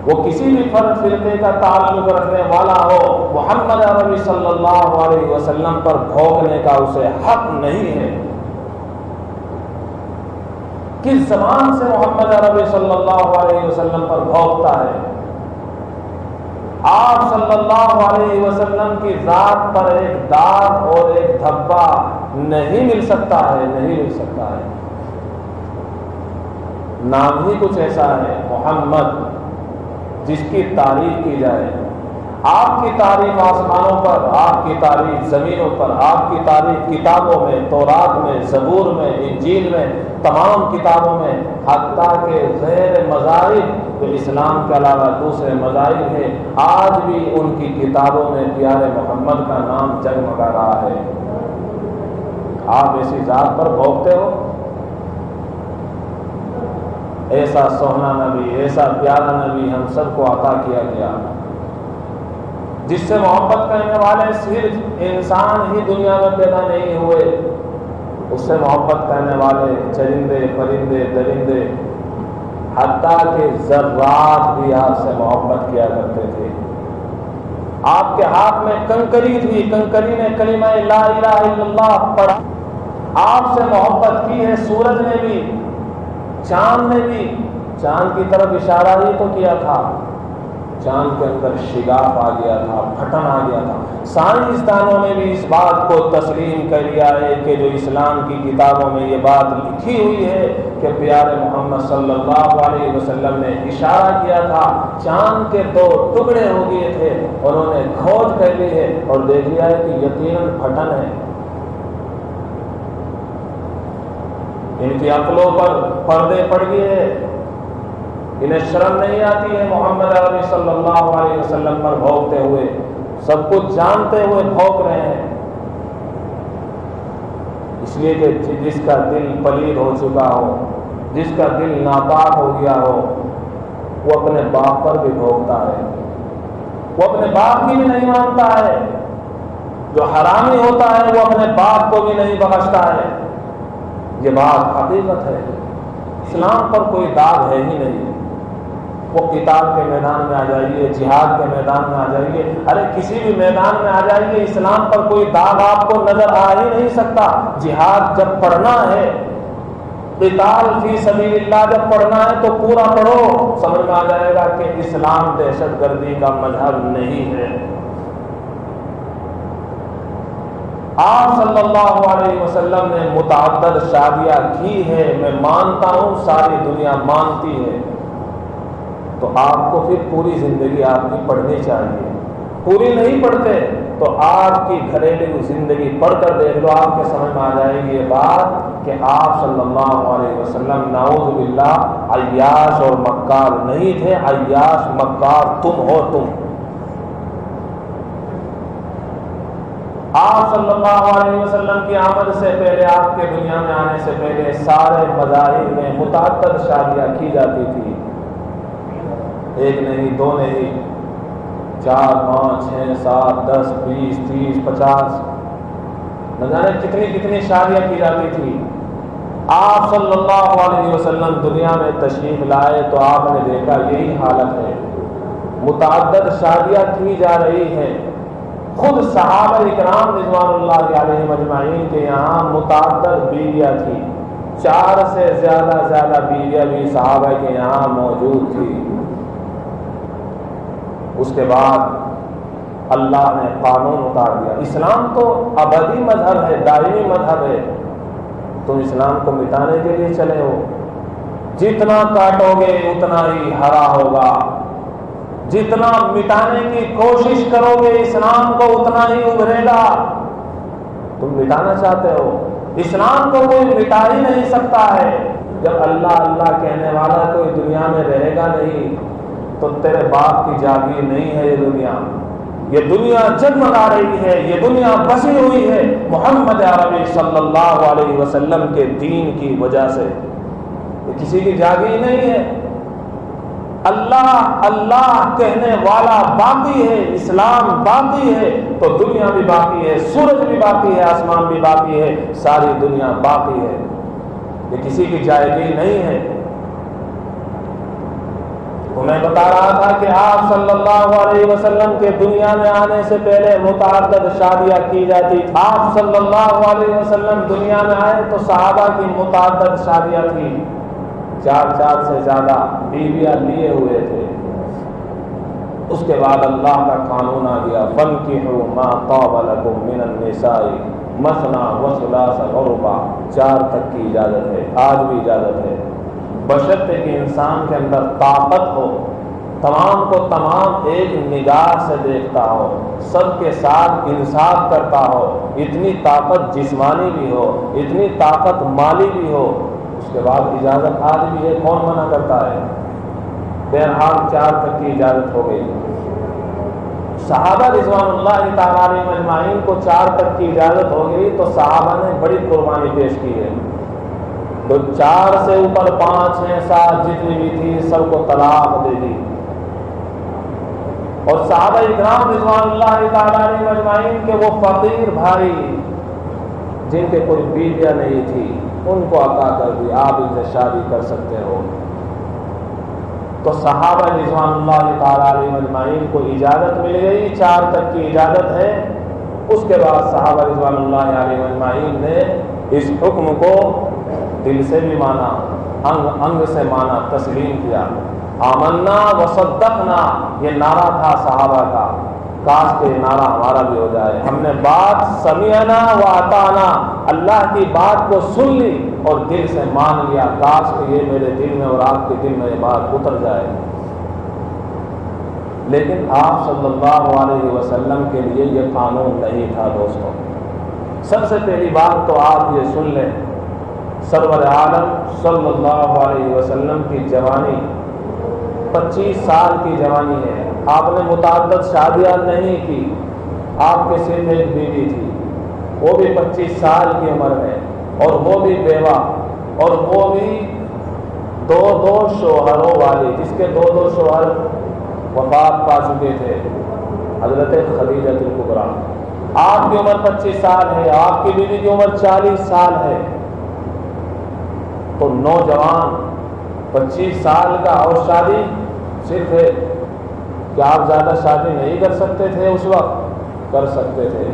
وہ کسی بھی فرقے کا تعلق رکھنے والا ہو، محمد عربی صلی اللہ علیہ وسلم پر بھونکنے کا اسے حق نہیں ہے۔ کس زبان سے محمد عربی صلی اللہ علیہ وسلم پر بھونکتا ہے؟ آپ صلی اللہ علیہ وسلم کی ذات پر ایک داغ اور ایک دھبا نہیں مل سکتا ہے، نہیں مل سکتا ہے۔ نام ہی کچھ ایسا ہے محمد جس کی تعریف کی جائے۔ آپ کی تعریف آسمانوں پر، آپ کی تعریف زمینوں پر، آپ کی تعریف کتابوں میں، تورات میں، زبور میں، انجیل میں، تمام کتابوں میں، حتیٰ کہ غیر مذاہب تو اسلام کے علاوہ دوسرے مذاہب ہیں، آج بھی ان کی کتابوں میں پیارے محمد کا نام جگمگا رہا ہے۔ آپ ایسی ذات پر بھونکتے ہو؟ ایسا سونا نبی، ایسا پیارا نبی ہم سب کو عطا کیا گیا، جس سے محبت کرنے والے صرف انسان ہی دنیا میں پیدا نہیں ہوئے، اس سے محبت کرنے والے چرندے، پرندے، درندے، حتیٰ کہ ذرات بھی آپ سے محبت کیا کرتے تھے۔ آپ کے ہاتھ میں کنکری تھی، کنکری نے کلمہ لا الہ الا اللہ پڑھا، آپ سے محبت کی ہے۔ سورج نے بھی، چاند نے بھی، چاند کی طرف اشارہ ہی تو کیا تھا، چاند کے اندر شگاف آ گیا تھا، پھٹن آ گیا تھا۔ سائنسدانوں نے بھی اس بات کو تسلیم کر لیا ہے کہ جو اسلام کی کتابوں میں یہ بات لکھی ہوئی ہے کہ پیارے محمد صلی اللہ علیہ وسلم نے اشارہ کیا تھا، چاند کے دو ٹکڑے ہو گئے تھے، انہوں نے کھوج کر لی ہے اور دیکھ لیا ہے کہ یقیناً پھٹن ہے۔ ان کی عقلوں پر پردے پڑ گئے ہیں، انہیں شرم نہیں آتی ہے محمد عربی صلی اللہ علیہ وسلم پر بھونکتے ہوئے، سب کچھ جانتے ہوئے بھونک رہے ہیں۔ اس لیے کہ جس کا دل پلید ہو چکا ہو، جس کا دل ناپاک ہو گیا ہو، وہ اپنے باپ پر بھی بھونکتا ہے، وہ اپنے باپ کی بھی نہیں مانتا ہے۔ جو حرامی ہوتا ہے وہ اپنے باپ کو بھی نہیں بخشتا ہے۔ یہ بات حقیقت ہے۔ اسلام پر کوئی داغ ہے ہی نہیں۔ وہ قتال کے میدان میں آ جائیے، جہاد کے میدان میں آ جائیے، ارے کسی بھی میدان میں آ جائیے، اسلام پر کوئی داغ آپ کو نظر آ ہی نہیں سکتا۔ جہاد جب پڑھنا ہے، قتال فی سبیل اللہ جب پڑھنا ہے تو پورا پڑھو، سمجھ میں آ جائے گا کہ اسلام دہشت گردی کا مذہب نہیں ہے۔ آپ صلی اللہ علیہ وسلم نے متعدد شادیاں کی ہے، میں مانتا ہوں ساری دنیا مانتی ہے، تو آپ کو پھر پوری زندگی آپ کی پڑھنی چاہیے۔ پوری نہیں پڑھتے تو آپ کی گھریلو زندگی پڑھ کر دیکھ لو، آپ کے سمجھ میں آ جائے گی یہ بات کہ آپ صلی اللہ علیہ وسلم نعوذ باللہ عیاش اور مکار نہیں تھے، عیاش مکار تم ہو تم۔ آپ صلی اللہ علیہ وسلم کی آمد سے پہلے، آپ کے دنیا میں آنے سے پہلے سارے مذاہب میں متعدد شادیاں کی جاتی تھی، ایک نہیں، دو نہیں، 4 5 6 7 10 20 30 50 نہ جانے کتنی کتنی شادیاں کی جاتی تھی۔ آپ صلی اللہ علیہ وسلم دنیا میں تشریف لائے تو آپ نے دیکھا یہی حالت ہے، متعدد شادیاں کی جا رہی ہیں۔ خود صحابہ اکرام رضوان اللہ علیہم اجمعین کے یہاں متعدد بیویاں تھیں، 4 سے زیادہ بیویاں بھی صحابہ کے یہاں موجود تھی۔ اس کے بعد اللہ نے قانون اتار دیا۔ اسلام تو ابدی مذہب ہے، دائمی مذہب ہے، تم اسلام کو مٹانے کے لیے چلے ہو، جتنا کاٹو گے اتنا ہی ہرا ہوگا، جتنا مٹانے کی کوشش کرو گے اسلام کو اتنا ہی ابھرے گا۔ تم مٹانا چاہتے ہو، اسلام کو کوئی مٹا ہی نہیں سکتا ہے۔ جب اللہ اللہ کہنے والا کوئی دنیا میں رہے گا نہیں تو تیرے باپ کی جاگیر نہیں ہے یہ دنیا جگمگا رہی ہے، یہ دنیا بسی ہوئی ہے محمد عربی صلی اللہ علیہ وسلم کے دین کی وجہ سے، یہ کسی کی جاگیر نہیں ہے۔ اللہ اللہ کہنے والا باقی ہے، اسلام باقی ہے تو دنیا بھی باقی ہے، سورج بھی باقی ہے، آسمان بھی باقی ہے، ساری دنیا باقی ہے، یہ کسی کی جائیداد نہیں ہے۔ تو میں بتا رہا تھا کہ آپ صلی اللہ علیہ وسلم کے دنیا میں آنے سے پہلے متعدد شادیاں کی جاتی تھی. آپ صلی اللہ علیہ وسلم دنیا میں آئے تو صحابہ کی متعدد شادیاں تھیں. 4 سے زیادہ بیویاں لیے ہوئے تھے. اس کے بعد اللہ کا قانون آ گیا فَانكِحُوا مَا طَابَ لَكُم مِّنَ النِّسَاءِ مَثْنَىٰ وَثُلَاثَ وَرُبَاعَ. 4 تک کی اجازت ہے، آج بھی اجازت ہے، بشرطے کہ انسان کے اندر طاقت ہو، تمام کو تمام ایک نگاہ سے دیکھتا ہو، سب کے ساتھ انصاف کرتا ہو، اتنی طاقت جسمانی بھی ہو، اتنی طاقت مالی بھی ہو. اس کے بعد اجازت آج بھی ہے، کون منع کرتا ہے؟ بہرحال 4 تک کی اجازت ہو گئی. صحابہ رضوان اللہ تعالیٰ علیہم اجمعین کو 4 تک کی اجازت ہو گئی تو صحابہ نے بڑی قربانی پیش کی ہے. تو 4 سے اوپر 5 6 7 جتنی بھی تھی سب کو طلاق دے دی. اور صحابہ اکرام رضوان اللہ تعالیٰ علیہم اجمعین کے وہ فقیر بھائی جن کے کوئی بیویاں نہیں تھی ان کو عطا کر دی، آپ ان سے شادی کر سکتے ہو. تو صحابہ رضوان اللہ تعالیٰ علیہم اجمعین کو اجازت مل گئی، 4 تک کی اجازت ہے. اس کے بعد صحابہ رضوان اللہ علیہم اجمعین نے اس حکم کو دل سے بھی مانا، انگ سے مانا، تسلیم کیا. آمنا وصدقنا یہ نعرہ تھا صحابہ کا، کاش کہ یہ نعرہ ہمارا بھی ہو جائے. ہم نے بات سمعنا و اطعنا، اللہ کی بات کو سن لی اور دل سے مان لیا. کاش کہ یہ میرے دل میں اور آپ کے دل میں یہ بات اتر جائے. لیکن آپ صلی اللہ علیہ وسلم کے لیے یہ قانون نہیں تھا دوستوں. سب سے پہلی بات تو آپ یہ سن لیں، سرور عالم صلی اللہ علیہ وسلم کی جوانی 25 سال کی جوانی ہے. آپ نے متعدد شادیاں نہیں کی، آپ کے صرف ایک بیوی تھی، وہ بھی 25 سال کی عمر میں، اور وہ بھی بیوہ، اور وہ بھی 2 شوہروں والی، جس کے 2 شوہر وفات پا چکے تھے. حضرت خدیجہ الکبریٰ. آپ کی عمر 25 سال ہے، آپ کی بیوی کی عمر 40 سال ہے. تو نوجوان 25 سال کا اور شادی صرف ہے. کیا آپ زیادہ شادی نہیں کر سکتے تھے؟ اس وقت کر سکتے تھے،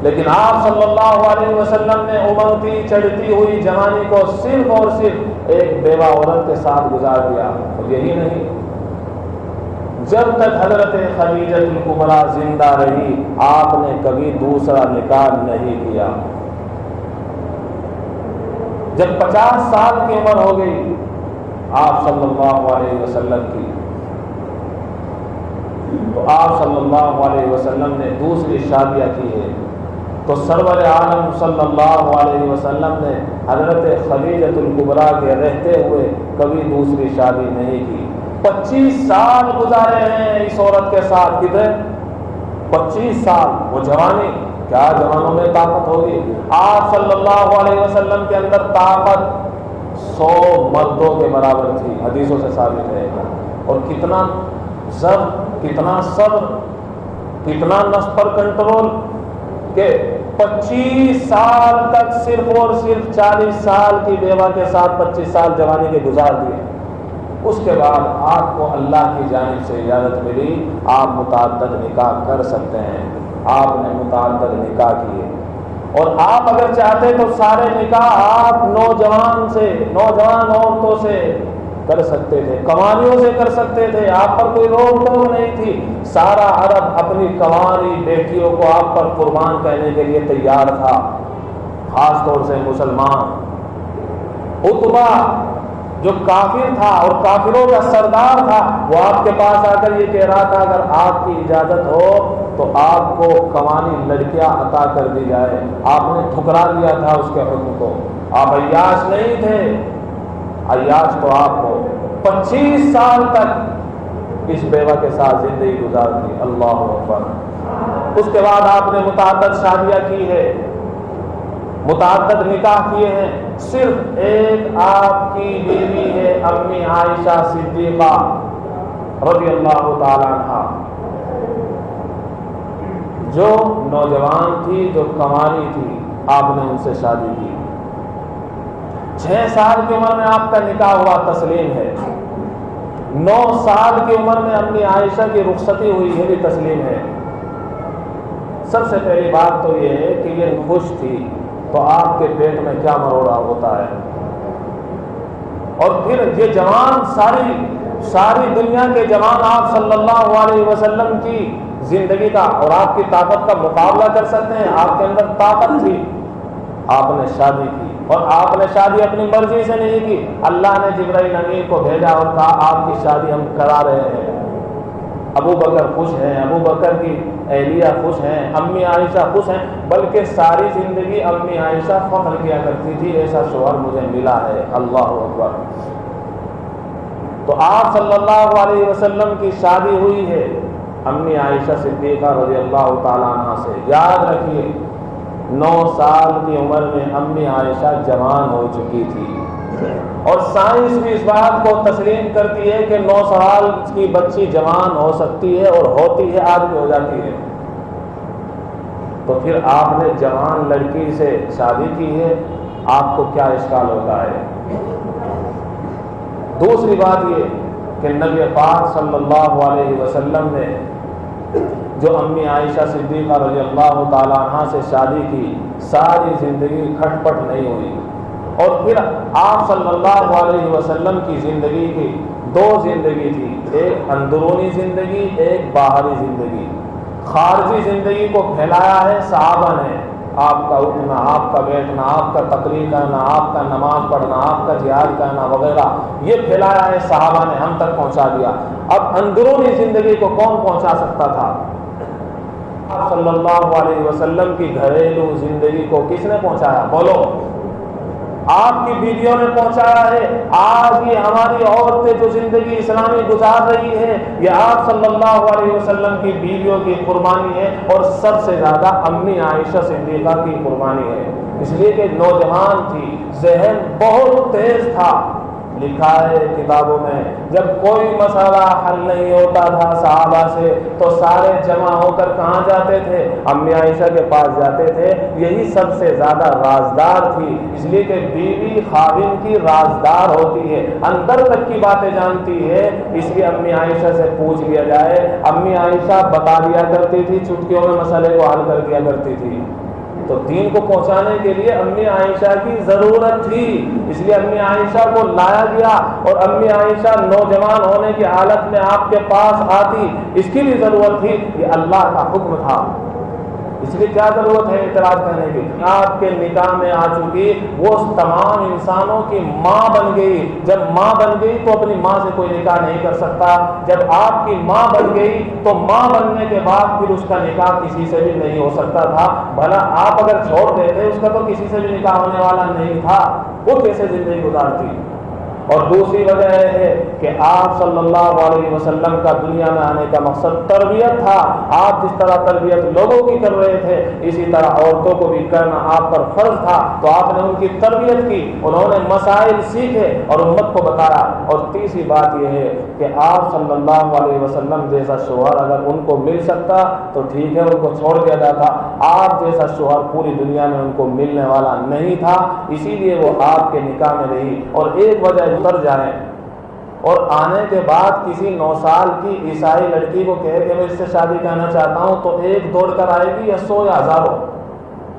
لیکن آپ صلی اللہ علیہ وسلم نے امنگتی چڑھتی ہوئی جوانی کو صرف اور صرف ایک بیوہ عورت کے ساتھ گزار دیا. اور یہی نہیں، جب تک حضرت خدیجہ الکبریٰ زندہ رہی آپ نے کبھی دوسرا نکاح نہیں کیا. جب 50 سال کی عمر ہو گئی آپ صلی اللہ علیہ وسلم کی، تو آپ صلی اللہ علیہ وسلم نے دوسری شادیاں کی ہے. تو سرور عالم صلی اللہ علیہ وسلم نے حضرت خدیجہ الکبریٰ کے رہتے ہوئے کبھی دوسری شادی نہیں کی. 25 سال گزارے ہیں اس عورت کے ساتھ. کتنے؟ 25 سال. وہ جوانی، کیا جوانوں میں طاقت ہوگی. آپ صلی اللہ علیہ وسلم کے اندر طاقت 100 مردوں کے برابر تھی، حدیثوں سے ثابت ہے. اور کتنا ضبط، کتنا صبر، کتنا نفس پر کنٹرول کہ 25 سال تک صرف اور صرف 40 سال کی بیوہ کے ساتھ 25 سال جوانی کے گزار دیے. اس کے بعد آپ کو اللہ کی جانب سے اجازت ملی، آپ متعدد نکاح کر سکتے ہیں. آپ نے متعدد نکاح کیے، اور آپ اگر چاہتے تو سارے نکاح آپ نوجوان عورتوں سے کر سکتے تھے، کنواریوں سے کر سکتے تھے. آپ پر کوئی روک ٹوک نہیں تھی. سارا عرب اپنی کنواری بیٹیوں کو آپ پر قربان کرنے کے لیے تیار تھا، خاص طور سے مسلمان. عتبہ جو کافر تھا اور کافروں کا سردار تھا، وہ آپ کے پاس آ کر یہ کہہ رہا تھا اگر آپ کی اجازت ہو تو آپ کو کنواری لڑکیاں عطا کر دی جائے. آپ نے ٹھکرا دیا تھا اس کے حکم کو. آپ عیاش نہیں تھے، عیاش تو آپ کو 25 سال تک اس بیوہ کے ساتھ زندگی گزار دی. اللہ اکبر. اس کے بعد آپ نے متعدد شادیاں کی ہے، متعدد نکاح کیے ہیں. صرف ایک آپ کی بیوی ہے امی عائشہ صدیقہ رضی اللہ تعالی عنہا، جو نوجوان تھی، جو کنواری تھی. آپ نے ان سے شادی کی. 6 سال کی عمر میں آپ کا نکاح ہوا، تسلیم ہے. 9 سال کی عمر میں امی عائشہ کی رخصتی ہوئی، یہ بھی تسلیم ہے۔ سب سے پہلی بات تو یہ ہے کہ یہ خوش تھی تو آپ کے پیٹ میں کیا مروڑا ہوتا ہے۔ اور پھر یہ جوان، ساری دنیا کے جوان آپ صلی اللہ علیہ وسلم کی زندگی کا اور آپ کی طاقت کا مقابلہ کر سکتے ہیں؟ آپ کے اندر طاقت تھی، آپ نے شادی کی، اور آپ نے شادی اپنی مرضی سے نہیں کی، اللہ نے جبرائیل امین کو بھیجا اور کہا آپ کی شادی ہم کرا رہے ہیں۔ ابو بکر خوش ہیں، ابو بکر کی اہلیہ خوش ہیں، امی عائشہ خوش ہیں، بلکہ ساری زندگی امی عائشہ فخر کیا کرتی تھی ایسا شوہر مجھے ملا ہے۔ اللہ اکبر۔ تو آپ صلی اللہ علیہ وسلم کی شادی ہوئی ہے امی عائشہ صدیقہ رضی اللہ تعالیٰ عنہ سے۔ یاد رکھیے 9 سال کی عمر میں امی عائشہ جوان ہو چکی تھی، اور سائنس بھی اس بات کو تسلیم کرتی ہے کہ 9 سال کی بچی جوان ہو سکتی ہے، اور ہوتی ہے، آج بھی ہو جاتی ہے۔ تو پھر آپ نے جوان لڑکی سے شادی کی ہے، آپ کو کیا اشکال ہوتا ہے؟ دوسری بات یہ کہ نبی پاک صلی اللہ علیہ وسلم نے جو امی عائشہ صدیقہ رضی اللہ تعالیٰ عنہ سے شادی کی، ساری زندگی کھٹ پٹ نہیں ہوئی، اور پھر آپ صلی اللہ علیہ وسلم کی زندگی کی 2 زندگی تھی، ایک اندرونی زندگی، ایک باہری زندگی۔ خارجی زندگی کو پھیلایا ہے صحابہ نے، آپ کا اٹھنا، آپ کا بیٹھنا، آپ کا تقریر کرنا، آپ کا نماز پڑھنا، آپ کا جہاد کرنا وغیرہ، یہ پھیلایا ہے صحابہ نے، ہم تک پہنچا دیا۔ اب اندرونی زندگی کو کون پہنچا سکتا تھا؟ آپ صلی اللہ علیہ وسلم کی گھریلو زندگی کو کس نے پہنچایا؟ بولو۔ آپ کی بیویوں نے پہنچایا ہے۔ آج یہ ہماری عورتیں جو زندگی اسلامی گزار رہی ہے، یہ آپ صلی اللہ علیہ وسلم کی بیویوں کی قربانی ہے، اور سب سے زیادہ امی عائشہ صدیقہ کی قربانی ہے، اس لیے کہ نوجوان تھی، ذہن بہت تیز تھا۔ لکھا ہے کتابوں میں جب کوئی مسئلہ حل نہیں ہوتا تھا صحابہ سے تو سارے جمع ہو کر کہاں جاتے تھے؟ امی عائشہ کے پاس جاتے تھے۔ یہی سب سے زیادہ رازدار تھی، اس لیے کہ بیوی خاوند کی رازدار ہوتی ہے، اندر تک کی باتیں جانتی ہے، اس لیے امی عائشہ سے پوچھ لیا جائے، امی عائشہ بتا دیا کرتی تھی، چٹکیوں میں مسئلے کو حل کر دیا کرتی تھی۔ تو دین کو پہنچانے کے لیے امی عائشہ کی ضرورت تھی، اس لیے امی عائشہ کو لایا گیا، اور امی عائشہ نوجوان ہونے کی حالت میں آپ کے پاس آتی، اس کی بھی ضرورت تھی، یہ اللہ کا حکم تھا۔ اس لیے کیا ضرورت ہے اعتراض کرنے کی؟ آپ کے نکاح میں آ چکی، وہ تمام انسانوں کی ماں بن گئی۔ جب ماں بن گئی تو اپنی ماں سے کوئی نکاح نہیں کر سکتا، جب آپ کی ماں بن گئی تو ماں بننے کے بعد پھر اس کا نکاح کسی سے بھی نہیں ہو سکتا تھا۔ بھلا آپ اگر چھوڑ دیتے، اس کا تو کسی سے بھی نکاح ہونے والا نہیں تھا، وہ کیسے زندگی گزارتی؟ اور دوسری وجہ یہ ہے کہ آپ صلی اللہ علیہ وسلم کا دنیا میں آنے کا مقصد تربیت تھا۔ آپ جس طرح تربیت لوگوں کی کر رہے تھے، اسی طرح عورتوں کو بھی کرنا آپ پر فرض تھا، تو آپ نے ان کی تربیت کی، انہوں نے مسائل سیکھے اور امت کو بتایا۔ اور تیسری بات یہ ہے کہ آپ صلی اللہ علیہ وسلم جیسا شوہر اگر ان کو مل سکتا تو ٹھیک ہے، ان کو چھوڑ دیا جاتا۔ آپ جیسا شوہر پوری دنیا میں ان کو ملنے والا نہیں تھا، اسی لیے وہ آپ کے نکاح میں رہی۔ اور ایک وجہ اتر جائیں اور آنے کے بعد کسی 9 سال کی عیسائی لڑکی کو کہے کہ میں اس سے شادی کرنا چاہتا ہوں، تو ایک دوڑ کر آئے گی یا 100 یا ہزاروں؟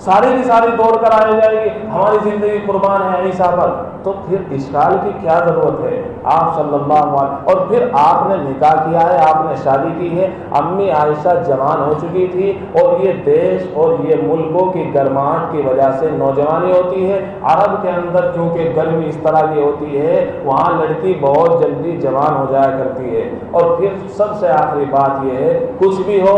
ساری کی ساری دوڑ کر آ جائے گی، ہماری زندگی قربان ہے عیسیٰ پر۔ تو پھر اشکال کی کیا ضرورت ہے؟ آپ صلی اللہ علیہ، اور پھر آپ نے نکاح کیا ہے، آپ نے شادی کی ہے، امی عائشہ جوان ہو چکی تھی، اور یہ دیش اور یہ ملکوں کی گرماہٹ کی وجہ سے نوجوانی ہوتی ہے۔ عرب کے اندر چونکہ گرمی اس طرح کی ہوتی ہے، وہاں لڑکی بہت جلدی جوان ہو جایا کرتی ہے۔ اور پھر سب سے آخری بات یہ ہے، کچھ بھی ہو،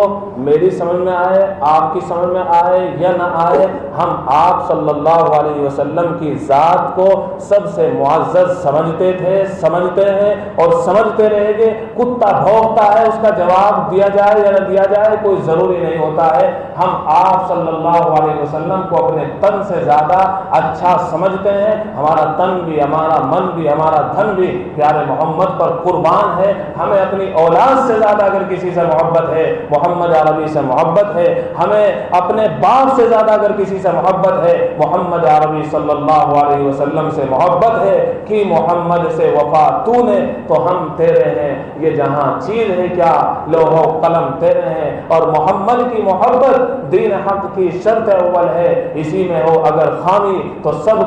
میری سمجھ میں آئے، آپ کی سمجھ میں آئے یا نہ آئے، ہم آپ صلی اللہ علیہ وسلم کی ذات کو سب سے معزز سمجھتے تھے، سمجھتے ہیں اور سمجھتے رہیں گے۔ کتا بھونکتا ہے، اس کا جواب دیا جائے یا نہ دیا جائے کوئی ضروری نہیں ہوتا ہے۔ ہم آپ صلی اللہ علیہ وسلم کو اپنے تن سے زیادہ اچھا سمجھتے ہیں۔ ہمارا تن بھی، ہمارا من بھی، ہمارا دھن بھی پیارے محمد پر قربان ہے۔ ہمیں اپنی اولاد سے زیادہ اگر کسی سے محبت ہے، محمد عربی سے محبت ہے۔ ہمیں اپنے باپ سے زیادہ اگر کسی سے محبت ہے محمد عربی صلی اللہ علیہ وسلم سے محبت ہے کہ محمد سے وفا تو نے تو ہم تیرے ہیں، یہ جہاں چیز ہے کیا لوح و قلم تیرے ہیں، اور محمد کی محبت دین حق کی شرط اول ہے، اسی میں ہو اگر خامی تو سب